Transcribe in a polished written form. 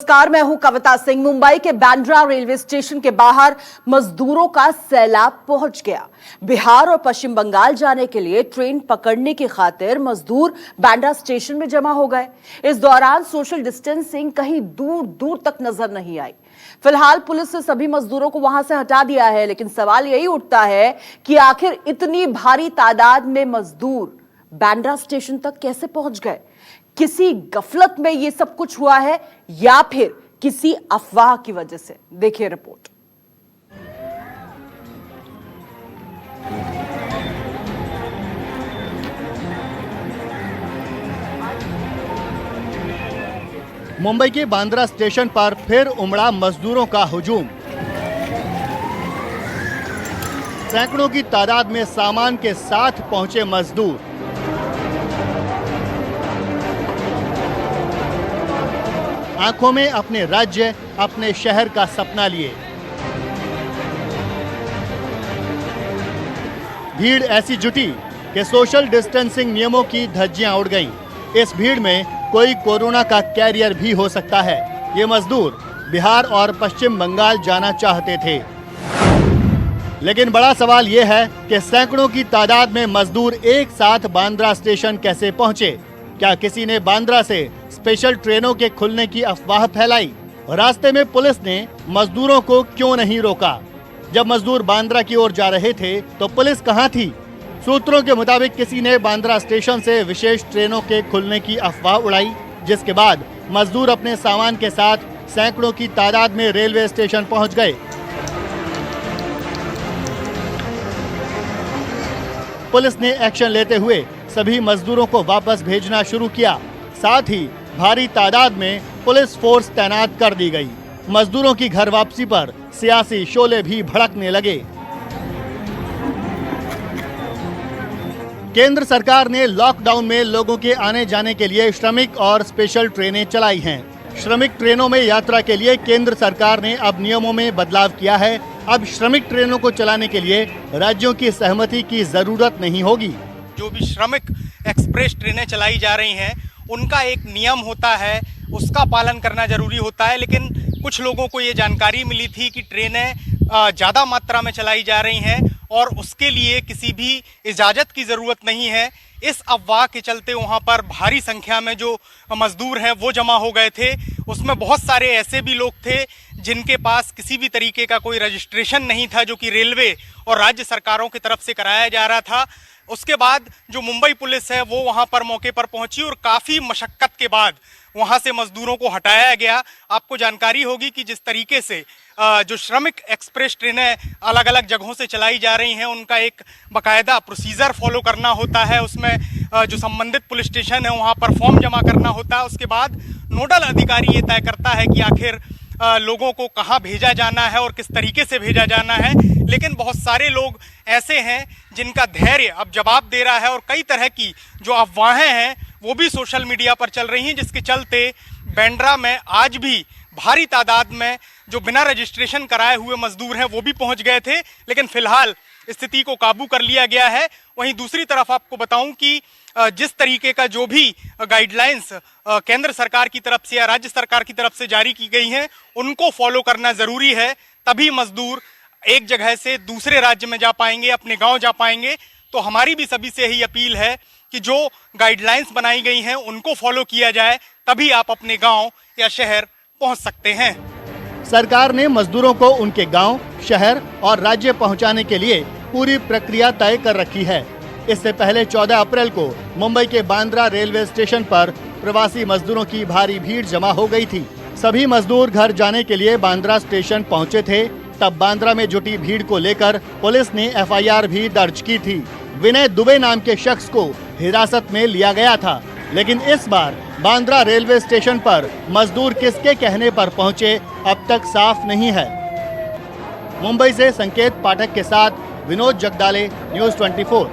नमस्कार, मैं हूं कविता सिंह। मुंबई के बांद्रा रेलवे स्टेशन के बाहर मजदूरों का सैलाब पहुंच गया। बिहार और पश्चिम बंगाल जाने के लिए ट्रेन पकड़ने की खातिर मजदूर बांद्रा स्टेशन में जमा हो गए। इस दौरान सोशल डिस्टेंसिंग कहीं दूर दूर तक नजर नहीं आई। फिलहाल पुलिस ने सभी मजदूरों को वहां से हटा दिया है, लेकिन सवाल यही उठता है कि आखिर इतनी भारी तादाद में मजदूर बांद्रा स्टेशन तक कैसे पहुंच गए? किसी गफलत में ये सब कुछ हुआ है या फिर किसी अफवाह की वजह से? देखिए रिपोर्ट। मुंबई के बांद्रा स्टेशन पर फिर उमड़ा मजदूरों का हुजूम। सैकड़ों की तादाद में सामान के साथ पहुंचे मजदूर। आंखों में अपने राज्य, अपने शहर का सपना लिए। भीड़ ऐसी जुटी कि सोशल डिस्टेंसिंग नियमों की धज्जियां उड़ गईं। इस भीड़ में कोई कोरोना का कैरियर भी हो सकता है। ये मजदूर बिहार और पश्चिम बंगाल जाना चाहते थे, लेकिन बड़ा सवाल ये है कि सैकड़ों की तादाद में मजदूर एक साथ बांद्रा स्टेशन कैसे पहुंचे? क्या किसी ने बांद्रा से स्पेशल ट्रेनों के खुलने की अफवाह फैलाई? रास्ते में पुलिस ने मजदूरों को क्यों नहीं रोका? जब मजदूर बांद्रा की ओर जा रहे थे तो पुलिस कहां थी? सूत्रों के मुताबिक किसी ने बांद्रा स्टेशन से विशेष ट्रेनों के खुलने की अफवाह उड़ाई, जिसके बाद मजदूर अपने सामान के साथ सैकड़ों की तादाद में रेलवे स्टेशन पहुंच गए। पुलिस ने एक्शन लेते हुए सभी मजदूरों को वापस भेजना शुरू किया। साथ ही भारी तादाद में पुलिस फोर्स तैनात कर दी गई। मजदूरों की घर वापसी पर सियासी शोले भी भड़कने लगे। केंद्र सरकार ने लॉकडाउन में लोगों के आने जाने के लिए श्रमिक और स्पेशल ट्रेनें चलाई हैं। श्रमिक ट्रेनों में यात्रा के लिए केंद्र सरकार ने अब नियमों में बदलाव किया है। अब श्रमिक ट्रेनों को चलाने के लिए राज्यों की सहमति की जरूरत नहीं होगी। जो भी श्रमिक एक्सप्रेस ट्रेनें चलाई जा रही हैं, उनका एक नियम होता है, उसका पालन करना जरूरी होता है। लेकिन कुछ लोगों को ये जानकारी मिली थी कि ट्रेनें ज़्यादा मात्रा में चलाई जा रही हैं और उसके लिए किसी भी इजाज़त की ज़रूरत नहीं है। इस अफवाह के चलते वहाँ पर भारी संख्या में जो मजदूर हैं वो जमा हो गए थे। उसमें बहुत सारे ऐसे भी लोग थे जिनके पास किसी भी तरीके का कोई रजिस्ट्रेशन नहीं था, जो कि रेलवे और राज्य सरकारों की तरफ से कराया जा रहा था। उसके बाद जो मुंबई पुलिस है वो वहाँ पर मौके पर पहुंची और काफ़ी मशक्क़त के बाद वहाँ से मजदूरों को हटाया गया। आपको जानकारी होगी कि जिस तरीके से जो श्रमिक एक्सप्रेस ट्रेनें अलग अलग जगहों से चलाई जा रही हैं, उनका एक बाकायदा प्रोसीजर फॉलो करना होता है। उसमें जो संबंधित पुलिस स्टेशन है वहाँ पर फॉर्म जमा करना होता है। उसके बाद नोडल अधिकारी ये तय करता है कि आखिर लोगों को कहाँ भेजा जाना है और किस तरीके से भेजा जाना है। लेकिन बहुत सारे लोग ऐसे हैं जिनका धैर्य अब जवाब दे रहा है और कई तरह की जो अफवाहें हैं वो भी सोशल मीडिया पर चल रही हैं, जिसके चलते बांद्रा में आज भी भारी तादाद में जो बिना रजिस्ट्रेशन कराए हुए मजदूर हैं वो भी पहुंच गए थे। लेकिन फिलहाल स्थिति को काबू कर लिया गया है। वहीं दूसरी तरफ आपको बताऊं कि जिस तरीके का जो भी गाइडलाइंस केंद्र सरकार की तरफ से या राज्य सरकार की तरफ से जारी की गई हैं, उनको फॉलो करना जरूरी है। तभी मजदूर एक जगह से दूसरे राज्य में जा पाएंगे, अपने गांव जा पाएंगे। तो हमारी भी सभी से यही अपील है कि जो गाइडलाइंस बनाई गई हैं उनको फॉलो किया जाए, तभी आप अपने गांव या शहर पहुंच सकते हैं। सरकार ने मजदूरों को उनके गांव, शहर और राज्य पहुंचाने के लिए पूरी प्रक्रिया तय कर रखी है। इससे पहले 14 अप्रैल को मुंबई के बांद्रा रेलवे स्टेशन पर प्रवासी मजदूरों की भारी भीड़ जमा हो गई थी। सभी मजदूर घर जाने के लिए बांद्रा स्टेशन पहुंचे थे। तब बांद्रा में जुटी भीड़ को लेकर पुलिस ने एफआईआर भी दर्ज की थी। विनय दुबे नाम के शख्स को हिरासत में लिया गया था। लेकिन इस बार बांद्रा रेलवे स्टेशन पर मजदूर किसके कहने पर पहुंचे, अब तक साफ नहीं है। मुंबई से संकेत पाठक के साथ विनोद जगदाले, न्यूज़ 24।